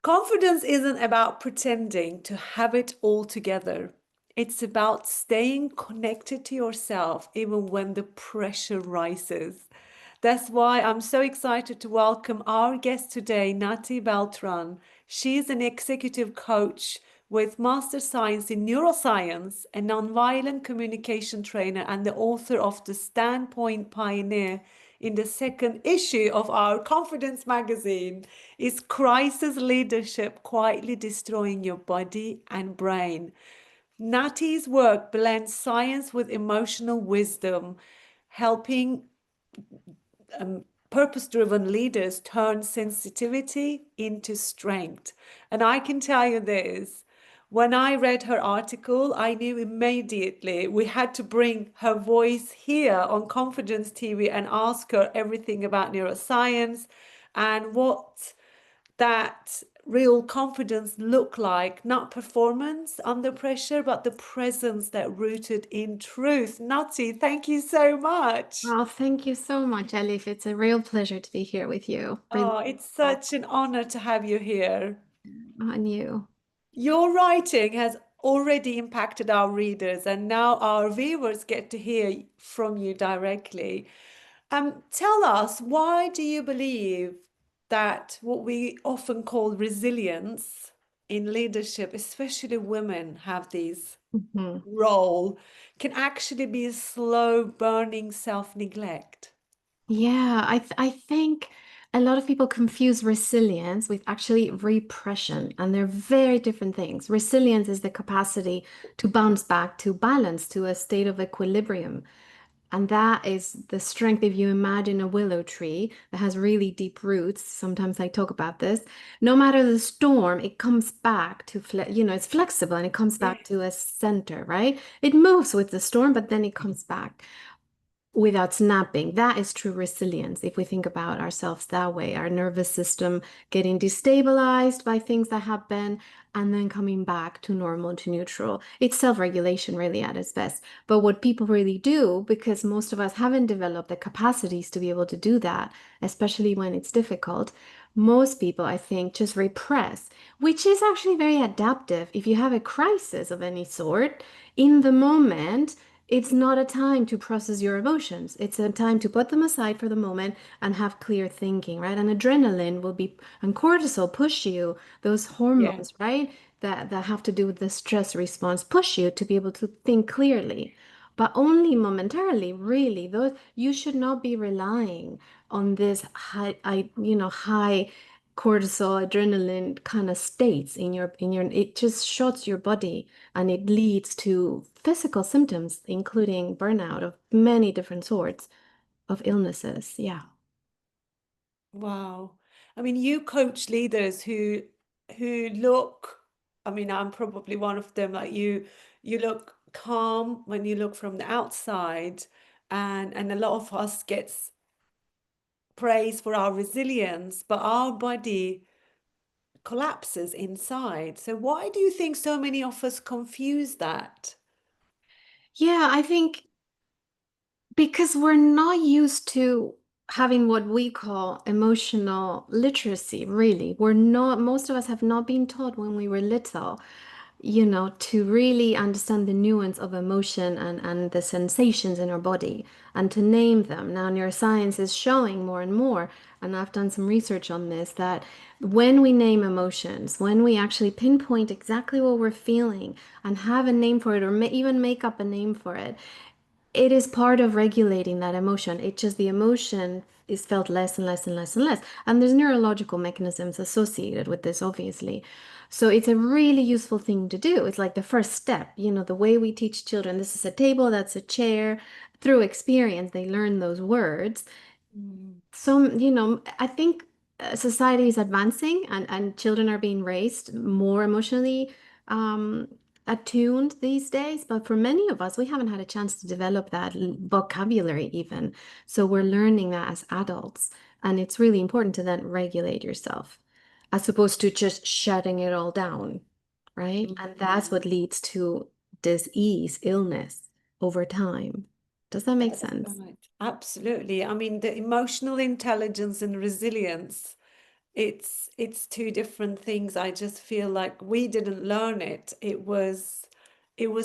Confidence isn't about pretending to have it all together. It's about staying connected to yourself even when the pressure rises. That's why I'm so excited to welcome our guest today, Nati Beltran. She's an executive coach with Master Science in Neuroscience, a nonviolent communication trainer, and the author of The Standpoint Pioneer in the second issue of our Confidence magazine. Is crisis leadership quietly destroying your body and brain? Nati's work blends science with emotional wisdom, helping purpose-driven leaders turn sensitivity into strength. And I can tell you this, when I read her article, I knew immediately we had to bring her voice here on Confidence TV and ask her everything about neuroscience and what that real confidence look like, not performance under pressure, but the presence that rooted in truth. Nati, thank you so much. Well, thank you so much, Elif. It's a real pleasure to be here with you. Really Oh, it's such an honor to have you here. on you. Your writing has already impacted our readers, and now our viewers get to hear from you directly. Tell us, why do you believe that what we often call resilience in leadership, especially women have these Mhm. role, can actually be a slow burning self-neglect? Yeah, I think a lot of people confuse resilience with actually repression, and they're very different things. Resilience is the capacity to bounce back to balance, to a state of equilibrium. And that is the strength. If you imagine a willow tree that has really deep roots, sometimes I talk about this, no matter the storm, it comes back to, it's flexible and it comes back to a center, right? It moves with the storm, but then it comes back without snapping. That is true resilience. If we think about ourselves that way, our nervous system getting destabilized by things that happen and then coming back to normal, to neutral. It's self-regulation really at its best. But what people really do, because most of us haven't developed the capacities to be able to do that, especially when it's difficult, most people, I think, just repress, which is actually very adaptive. If you have a crisis of any sort, in the moment, it's not a time to process your emotions. It's a time to put them aside for the moment and have clear thinking, right? And adrenaline will be, and cortisol push you, those Yeah. hormones, right? That have to do with the stress response, push you to be able to think clearly. But only momentarily, really. Those you should not be relying on this high cortisol, adrenaline kind of states in your, it just shocks your body and it leads to physical symptoms, including burnout of many different sorts of illnesses. Yeah. Wow. I mean, you coach leaders who look, I mean, I'm probably one of them, like you look calm when you look from the outside, and a lot of us gets praise for our resilience, but our body collapses inside. So why do you think so many of us confuse that? Yeah, I think because we're not used to having what we call emotional literacy, really. We're not, most of us have not been taught when we were little, to really understand the nuance of emotion and the sensations in our body and to name them. Now, neuroscience is showing more and more, and I've done some research on this, that when we name emotions, when we actually pinpoint exactly what we're feeling and have a name for it, or even make up a name for it, it is part of regulating that emotion. It just the emotion is felt less and less and less and less. And there's neurological mechanisms associated with this, obviously. So it's a really useful thing to do. It's like the first step, the way we teach children, this is a table, that's a chair. Through experience, they learn those words. Mm. So, I think society is advancing and children are being raised more emotionally um, attuned these days. But for many of us, we haven't had a chance to develop that vocabulary even. So we're learning that as adults. And it's really important to then regulate yourself as opposed to just shutting it all down, right? And that's what Mm. leads to disease, illness over time. Does that make That's sense? right. Absolutely. I mean, the emotional intelligence and resilience. it's two different things. I just feel like we didn't learn it. It was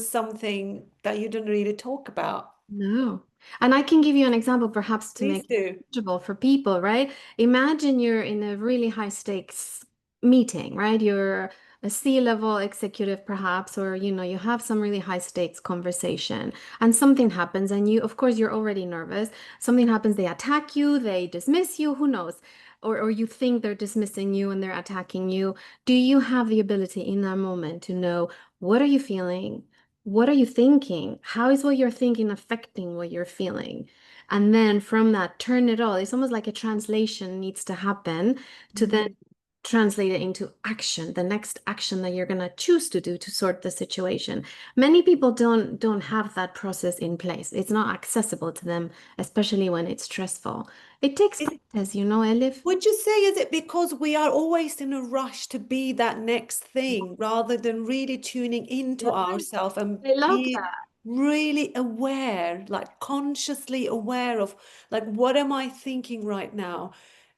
something that you didn't really talk about. No. And I can give you an example perhaps to Please make it do. tangible for people, right? Imagine you're in a really high stakes meeting, right? You're a C-level executive perhaps, or you have some really high stakes conversation and something happens and of course, you're already nervous. Something happens, they attack you, they dismiss you, who knows? Or you think they're dismissing you and they're attacking you. Do you have the ability in that moment to know what are you feeling? What are you thinking? How is what you're thinking affecting what you're feeling? And then from that, turn it all. It's almost like a translation needs to happen to then Mm. translate it into action, the next action that you're going to choose to do to sort the situation. Many people don't have that process in place. It's not accessible to them, especially when it's stressful. It takes Is, practice, Elif. would you say, is it because we are always in a rush to be that next thing rather than really tuning Yeah, into ourselves and I love be that. really aware, like consciously aware of, like, what am I thinking right now?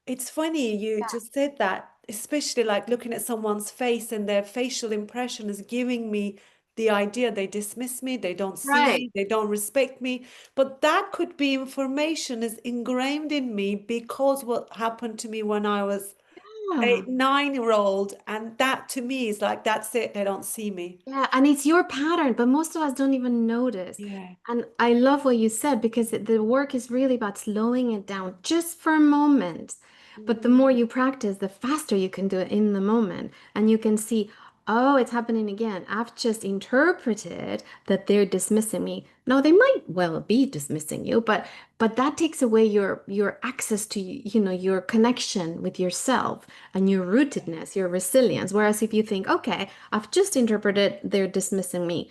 It's funny you Yeah. just said that, especially like looking at someone's face and their facial impression is giving me the idea they dismiss me, they don't see Right. me, they don't respect me. But that could be information is ingrained in me because what happened to me when I was a Yeah. 9-year old. And that to me is like, that's it. They don't see me. Yeah, and it's your pattern, but most of us don't even notice. Yeah. And I love what you said because the work is really about slowing it down just for a moment. But the Mm. more you practice, the faster you can do it in the moment. And you can see, oh, it's happening again. I've just interpreted that they're dismissing me. No, they might well be dismissing you, but that takes away your access to, your connection with yourself and your rootedness, your resilience. Whereas if you think, okay, I've just interpreted they're dismissing me.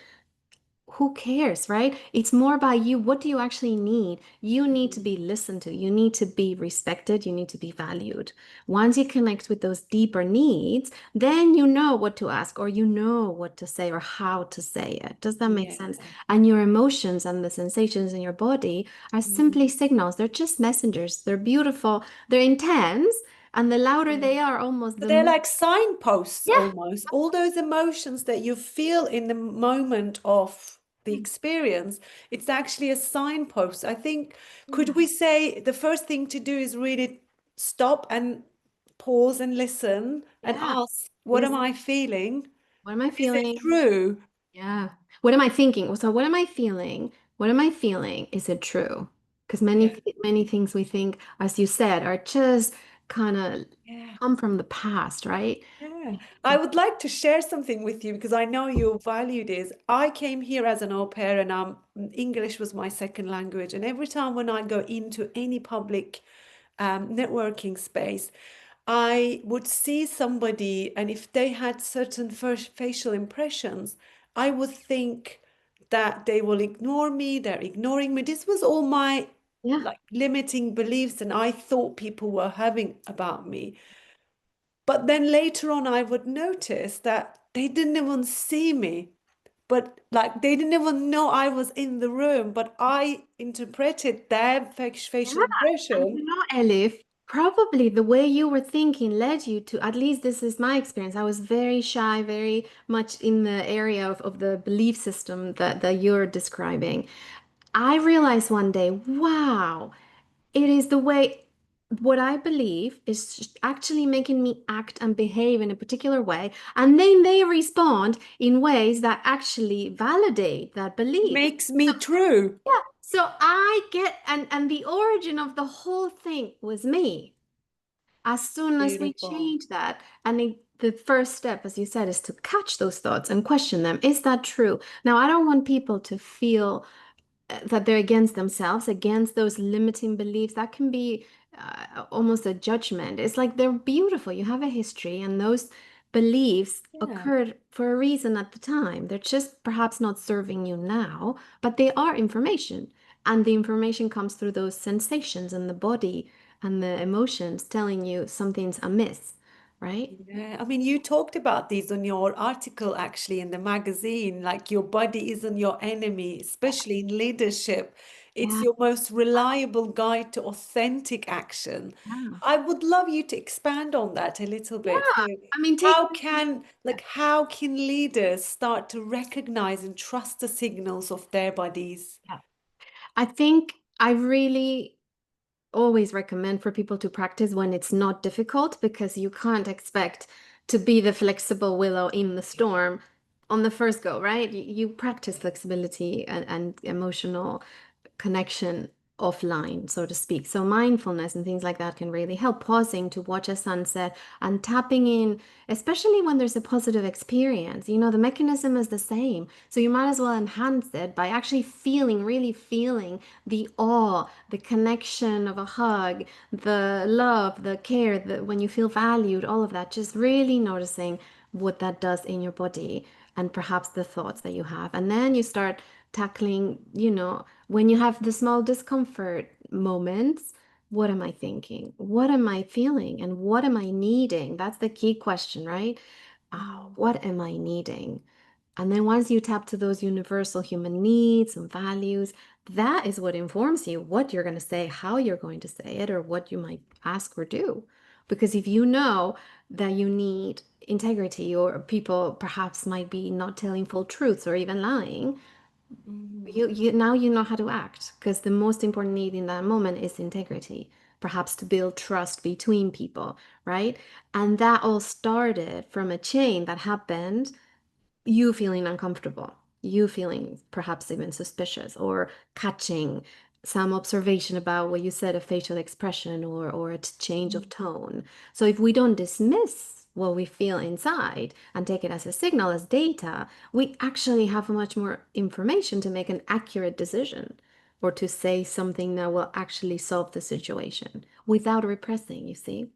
Who cares, right? It's more about you. What do you actually need? You need to Mm. be listened to. You need to be respected. You need to be valued. Once you connect with those deeper needs, then you know what to ask, or you know what to say, or how to say it. Does that make sense? Yeah. And your emotions and the sensations in your body are Mm. simply signals. They're just messengers. They're beautiful. They're intense. And the louder Yeah. they are, almost But the they're more. like signposts Yeah. almost. All those emotions that you feel in the moment of the experience, it's actually a signpost. I think, could Yeah. we say the first thing to do is really stop and pause and listen and Yeah. ask, what am Listen, I feeling? what am I Is it feeling? true? Yeah. What am I thinking? So what am I feeling? What am I feeling? Is it true? Because many Yeah. many things we think, as you said, are just kind of Yeah. come from the past, right? Yeah, I would like to share something with you because I know your valued is. I came here as an au pair and English was my second language. And every time when I go into any public networking space, I would see somebody, and if they had certain first facial impressions, I would think that they will ignore me, they're ignoring me. This was all my Yeah. like limiting beliefs, and I thought people were having about me. But then later on, I would notice that they didn't even see me, but like they didn't even know I was in the room, but I interpreted their Yeah. facial And impression. Elif, probably the way you were thinking led you to, at least this is my experience. I was very shy, very much in the area of the belief system that you're describing. I realized one day, wow, it is the way what I believe is actually making me act and behave in a particular way. And then they respond in ways that actually validate that belief. Makes me true. Yeah. So I get, and the origin of the whole thing was me. As soon as we Beautiful. change that, and the first step, as you said, is to catch those thoughts and question them. Is that true? Now, I don't want people to feel that they're against themselves, against those limiting beliefs. That can be almost a judgment. It's like they're beautiful. You have a history, and those beliefs Yeah. occurred for a reason at the time. They're just perhaps not serving you now, but they are information. And the information comes through those sensations in the body and the emotions telling you something's amiss, right? Yeah, I mean, you talked about these on your article actually in the magazine, like your body isn't your enemy, especially in leadership. It's Yeah, your most reliable guide to authentic action. yeah, I would love you to expand on that a little bit. yeah. So I mean, take how can, yeah, like, how can leaders start to recognize and trust the signals of their bodies? yeah. I think I really always recommend for people to practice when it's not difficult because you can't expect to be the flexible willow in the storm on the first go, right? You practice flexibility and emotional connection offline, so to speak. So mindfulness and things like that can really help. Pausing to watch a sunset and tapping in, especially when there's a positive experience. You know, the mechanism is the same. So you might as well enhance it by actually feeling, really feeling the awe, the connection of a hug, the love, the care, when you feel valued, all of that, just really noticing what that does in your body and perhaps the thoughts that you have. And then you start tackling, when you have the small discomfort moments, what am I thinking? What am I feeling? And what am I needing? That's the key question, right? Mm. What am I needing? And then once you tap to those universal human needs and values, that is what informs you what you're going to say, how you're going to say it, or what you might ask or do. Because if you know that you need integrity, or people perhaps might be not telling full truths or even lying, Mm. you now you know how to act because the most important need in that moment is integrity, perhaps to build trust between people, right? And that all started from a chain that happened, you feeling uncomfortable, you feeling perhaps even suspicious, or catching some observation about what you said, a facial expression or a change of tone. So if we don't dismiss what we feel inside and take it as a signal, as data, we actually have much more information to make an accurate decision or to say something that will actually solve the situation without repressing, you see?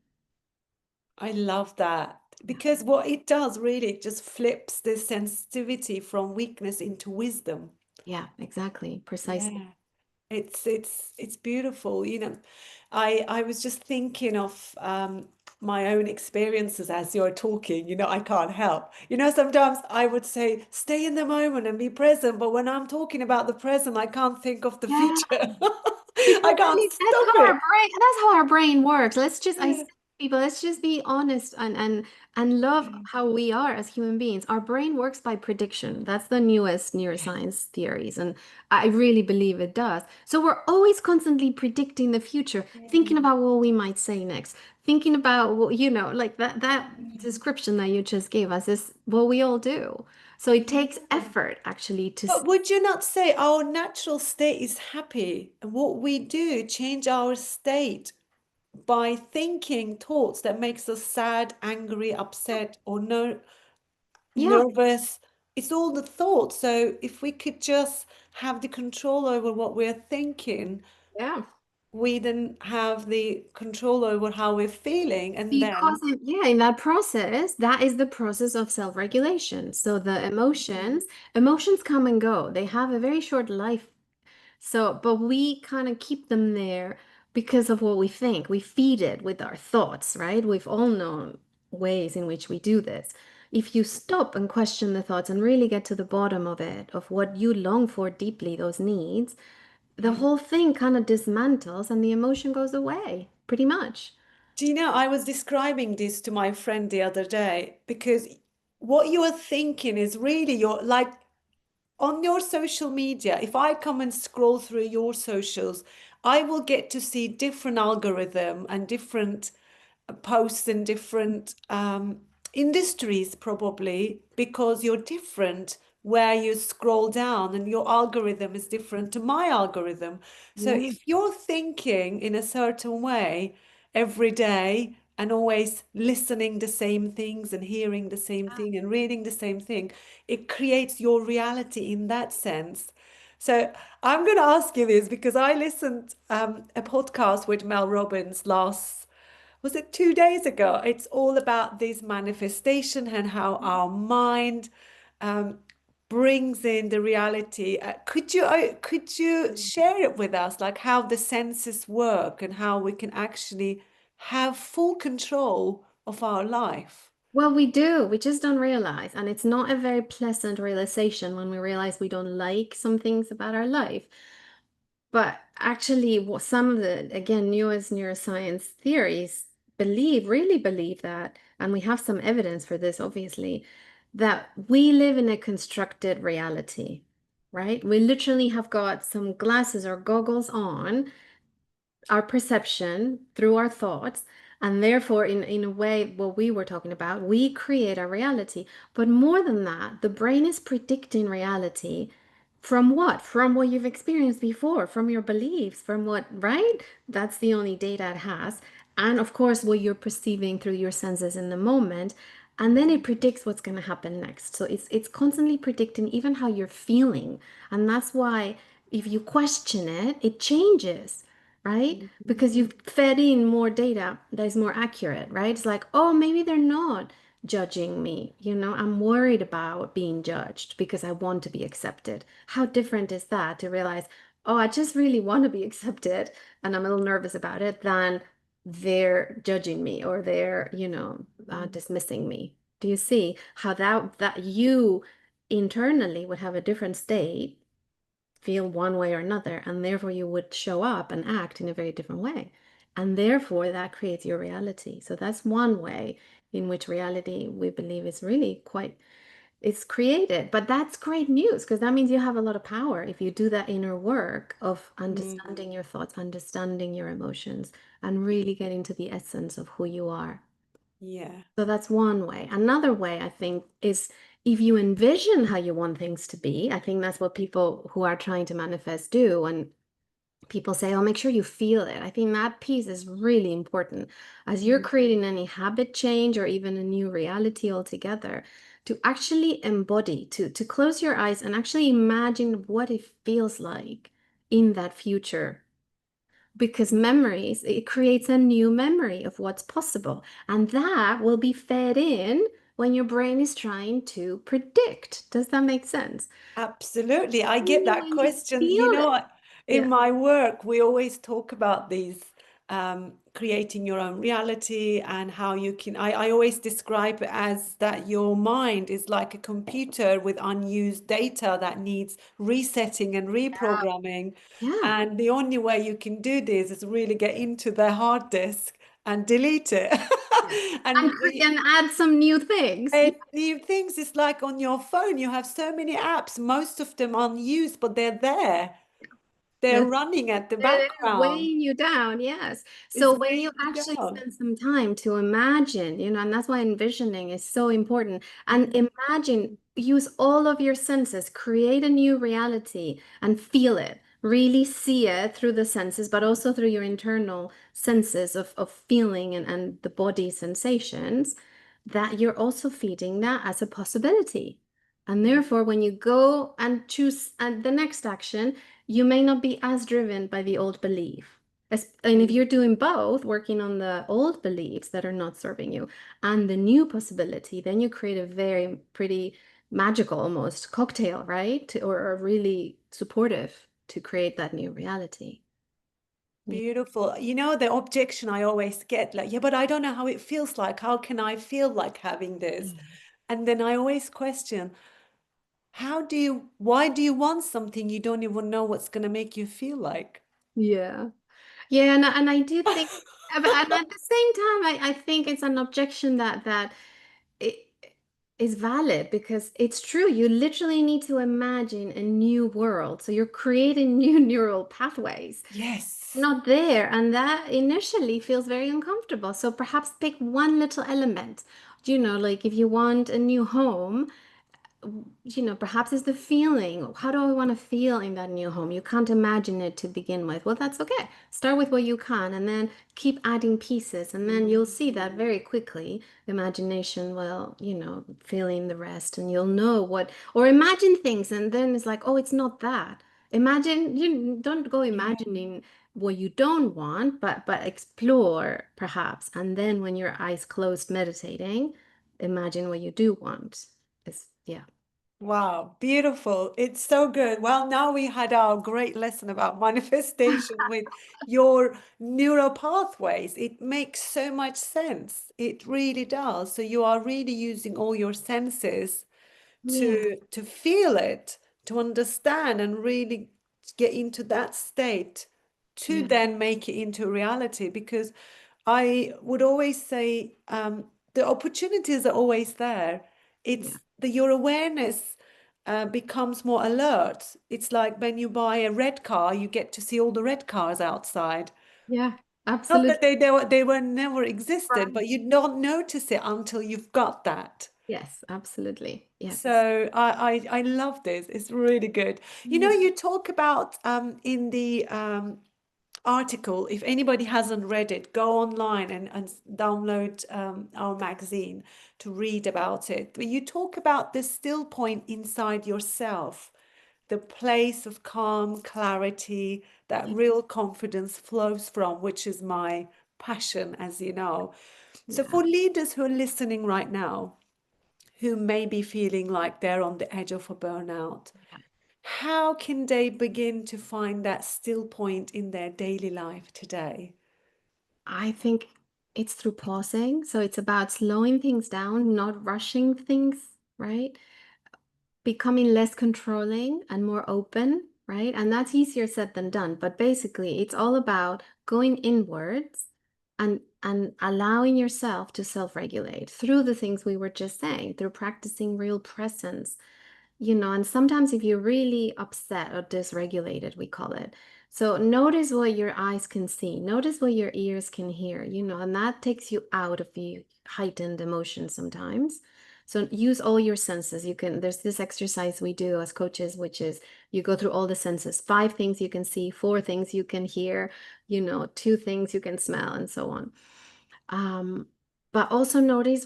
I love that because what it does really, it just flips the sensitivity from weakness into wisdom. Yeah, exactly, precisely. Yeah. It's beautiful. I was just thinking of my own experiences as you're talking. I can't help. Sometimes I would say, stay in the moment and be present, but when I'm talking about the present, I can't think of the Yeah. future. I Because can't that's stop how our it. brain that's how our brain works. I say Yeah. to people, let's just be honest and love how we are as human beings. Our brain works by prediction. That's the newest neuroscience theories, and I really believe it does. So we're always constantly predicting the future, thinking Yeah. about what we might say next, thinking about what, like that Yeah. description that you just gave us is what we all do. So it takes Yeah. effort actually to But would you not say our natural state is happy? And what we do change our state by thinking thoughts that makes us sad, angry, upset, or yeah, nervous. It's all the thoughts. So if we could just have the control over what we're thinking, yeah. we then have the control over how we're feeling, and Because then in that process, that is the process of self-regulation. So the emotions come and go. They have a very short life. So, but we kind of keep them there because of what we think. We feed it with our thoughts, right? We've all known ways in which we do this. If you stop and question the thoughts and really get to the bottom of it, of what you long for deeply, those needs, the yeah. whole thing kind of dismantles and the emotion goes away, pretty much. Do you know, I was describing this to my friend the other day because what you are thinking is really your, like, on your social media, if I come and scroll through your socials, I will get to see different algorithm and different posts in different industries probably because you're different where you scroll down and your algorithm is different to my algorithm. So Yeah. if you're thinking in a certain way every day and always listening the same things and hearing the same thing and reading the same thing, it creates your reality in that sense. So I'm going to ask you this because I listened a podcast with Mel Robbins last, was it 2 days ago? It's all about this manifestation and how our mind um, brings in the reality. Could you share it with us, like how the senses work and how we can actually have full control of our life? Well, we do. We just don't realize. And it's not a very pleasant realization when we realize we don't like some things about our life. But actually, some of the, again, newest neuroscience theories really believe that, and we have some evidence for this, obviously, that we live in a constructed reality, right? We literally have got some glasses or goggles on our perception through our thoughts, and therefore in a way what we were talking about, we create our reality. But more than that, the brain is predicting reality from what? From what you've experienced before, from your beliefs, from what, right? That's the only data it has. And of course what you're perceiving through your senses in the moment, and then it predicts what's going to happen next. So it's constantly predicting even how you're feeling. And that's why if you question it, it changes, right? Mhm. Because you've fed in more data that is more accurate, right? It's like, oh, maybe they're not judging me. I'm worried about being judged because I want to be accepted. How different is that to realize, oh, I just really want to be accepted and I'm a little nervous about it than they're judging me or they're, dismissing me. Do you see how that you internally would have a different state, feel one way or another, and therefore you would show up and act in a very different way. And therefore that creates your reality. So that's one way in which reality we believe is really quite it's created. But that's great news because that means you have a lot of power if you do that inner work of Mm, understanding your thoughts, understanding your emotions, and really getting to the essence of who you are. yeah. So that's one way. Another way, I think, is if you envision how you want things to be. I think that's what people who are trying to manifest do. And people say, oh, make sure you feel it. I think that piece is really important as you're Mm. creating any habit change or even a new reality altogether, to actually embody, to close your eyes and actually imagine what it feels like in that future, because memories, it creates a new memory of what's possible. And that will be fed in when your brain is trying to predict. Does that make sense? Absolutely. I get Only that when you question. You feel know, it. in Yeah. my work, we always talk about these creating your own reality and how you can. I always describe it as that your mind is like a computer with unused data that needs resetting and reprogramming. Yeah. And the only way you can do this is really get into the hard disk and delete it. Yeah. And, And and add some new things. Yeah. new things is like on your phone, you have so many apps, most of them unused, but they're there. They're That's running at the it is background. weighing you down, yes. It's So when you weighing you actually down. spend some time to imagine, and that's why envisioning is so important. And imagine, use all of your senses, create a new reality and feel it. Really see it through the senses, but also through your internal senses of feeling and the body sensations, that you're also feeding that as a possibility. And therefore, when you go and choose and the next action, you may not be as driven by the old belief. And if Mm. you're doing both, working on the old beliefs that are not serving you and the new possibility, then you create a very pretty magical almost cocktail, right? Or really supportive to create that new reality. Yeah. Beautiful. You know, the objection I always get, like, yeah, but I don't know how it feels like. How can I feel like having this? And then I always question, why do you want something you don't even know what's going to make you feel like? Yeah. Yeah, and I do think, but and at the same time, I think it's an objection that it is valid because it's true. You literally need to imagine a new world. So you're creating new neural pathways. Yes. Not there, and that initially feels very uncomfortable. So perhaps pick one little element. Like if you want a new home, perhaps it's the feeling. How do I want to feel in that new home? You can't imagine it to begin with. Well, that's okay. Start with what you can and then keep adding pieces. And then you'll see that very quickly. Imagination will, fill in the rest and you'll know or imagine things. And then it's like, oh, it's not that. Imagine, you don't go Yeah. imagining what you don't want, but explore perhaps. And then when your eyes closed meditating, imagine what you do want. Yeah. Wow, beautiful. It's so good. Well, now we had our great lesson about manifestation with your neural pathways. It makes so much sense. It really does. So you are really using all your senses Yeah. to feel it, to understand and really get into that state to Yeah. then make it into reality. Because I would always say the opportunities are always there. Yeah. It's the your awareness becomes more alert. It's like when you buy a red car, you get to see all the red cars outside. Yeah. Not that Absolutely. they were never existed, Right. but you don't notice it until you've got that. Yes, absolutely. Yes. So I love this. It's really good. You know, Yeah. you talk about in the article, if anybody hasn't read it, go online and download our magazine to read about it. But you talk about the still point inside yourself, the place of calm, clarity, that Yeah. real confidence flows from, which is my passion, as you know. So Yeah. for leaders who are listening right now, who may be feeling like they're on the edge of a burnout, how can they begin to find that still point in their daily life today? I think it's through pausing. So it's about slowing things down, not rushing things, right? Becoming less controlling and more open, right? And that's easier said than done. But basically, it's all about going inwards and allowing yourself to self-regulate through the things we were just saying, through practicing real presence, and sometimes if you're really upset or dysregulated, we call it. So notice what your eyes can see, notice what your ears can hear, and that takes you out of the heightened emotion sometimes. So use all your senses. There's this exercise we do as coaches, which is you go through all the senses, 5 things you can see, 4 things you can hear, 2 things you can smell, and so on. Um, but also notice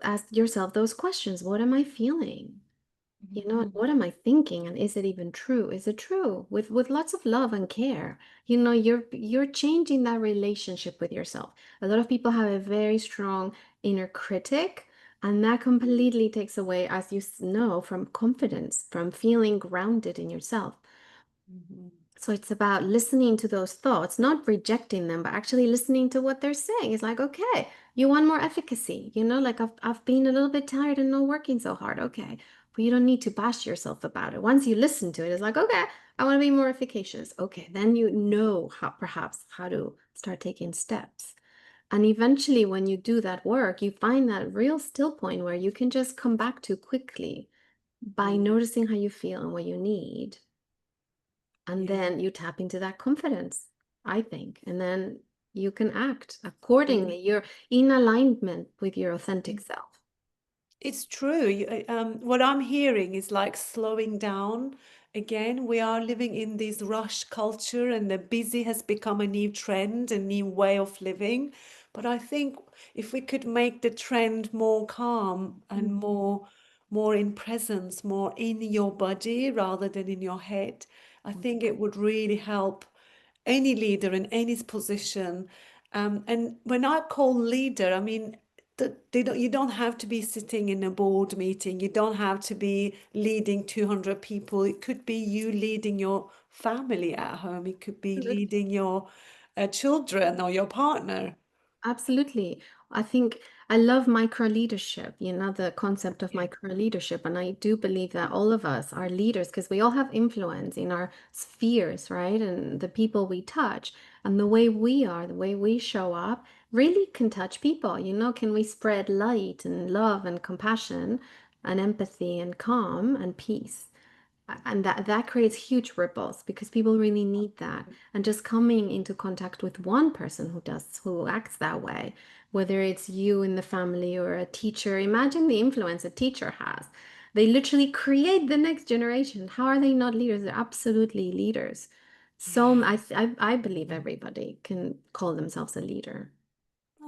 ask yourself those questions. What am I feeling? And what am I thinking? And is it even true? Is it true? With lots of love and care. You're changing that relationship with yourself. A lot of people have a very strong inner critic, and that completely takes away, as know, from confidence, from feeling grounded in yourself. Mhm. So it's about listening to those thoughts, not rejecting them, but actually listening to what they're saying. It's like, okay, you want more efficacy, like I've been a little bit tired and not working so hard. Okay. But you don't need to bash yourself about it. Once you listen to it, it's like, okay, I want to be more efficacious. Okay. Then you know how to start taking steps. And eventually, when you do that work, you find that real still point where you can just come back to quickly by Mm. noticing how you feel and what you need. And Yeah. then you tap into that confidence, I think. And then you can act Yeah. accordingly. You're in alignment with your authentic self. It's true. What I'm hearing is like slowing down. Again, we are living in this rush culture, and the busy has become a new trend, a new way of living. But I think if we could make the trend more calm and Mm. more in presence, more in your body rather than in your head, I think it would really help any leader in any position. And when I call leader, I mean, you don't have to be sitting in a board meeting. You don't have to be leading 200 people. It could be you leading your family at home. It could be Absolutely. leading your children or your partner. Absolutely. I think I love micro leadership, the concept of Yeah. micro leadership. And I do believe that all of us are leaders because we all have influence in our spheres, right? And the people we touch and the way we are, the way we show up really can touch people. Can we spread light and love and compassion and empathy and calm and peace? And that creates huge ripples because people really need that. And just coming into contact with one person who acts that way, whether it's you in the family or a teacher, imagine the influence a teacher has. They literally create the next generation. How are they not leaders? They're absolutely leaders. So Yeah. I believe everybody can call themselves a leader.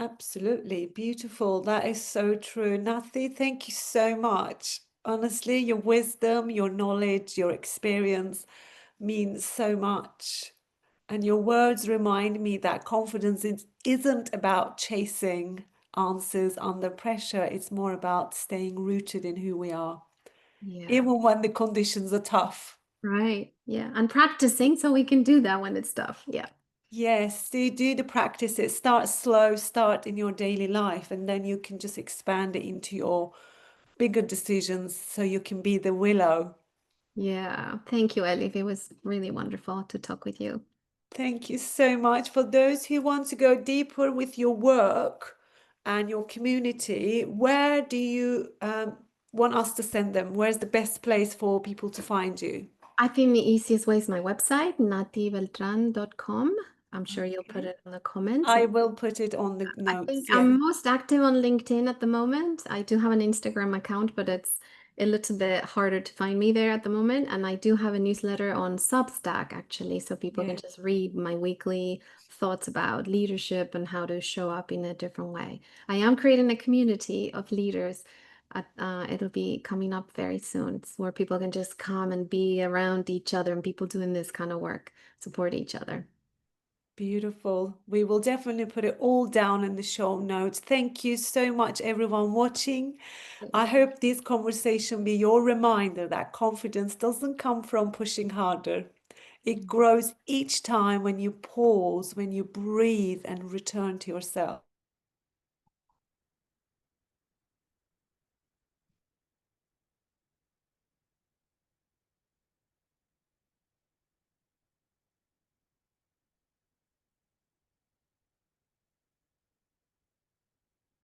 Absolutely. Beautiful. That is so true. Nathi, thank you so much. Honestly, your wisdom, your knowledge, your experience means so much. And your words remind me that confidence isn't about chasing answers under pressure. It's more about staying rooted in who we are, Yeah. even when the conditions are tough. Right. Yeah. And practicing so we can do that when it's tough. Yeah. Yes, do the practices. Start slow, start in your daily life, and then you can just expand it into your bigger decisions so you can be the willow. Yeah. Thank you, Elif. It was really wonderful to talk with you. Thank you so much. For those who want to go deeper with your work and your community, where do you want us to send them? Where's the best place for people to find you? I think the easiest way is my website, natibeltran.com. I'm sure you'll put Okay. it in the comments. I will put it on the I think notes. Yes. I'm most active on LinkedIn at the moment. I do have an Instagram account, but it's a little bit harder to find me there at the moment. And I do have a newsletter on Substack, actually, so people can Yes. just read my weekly thoughts about leadership and how to show up in a different way. I am creating a community of leaders. It'll be coming up very soon. It's where people can just come and be around each other and people doing this kind of work, support each other. Beautiful. We will definitely put it all down in the show notes. Thank you so much, everyone watching. I hope this conversation be your reminder that confidence doesn't come from pushing harder. It grows each time when you pause, when you breathe and return to yourself.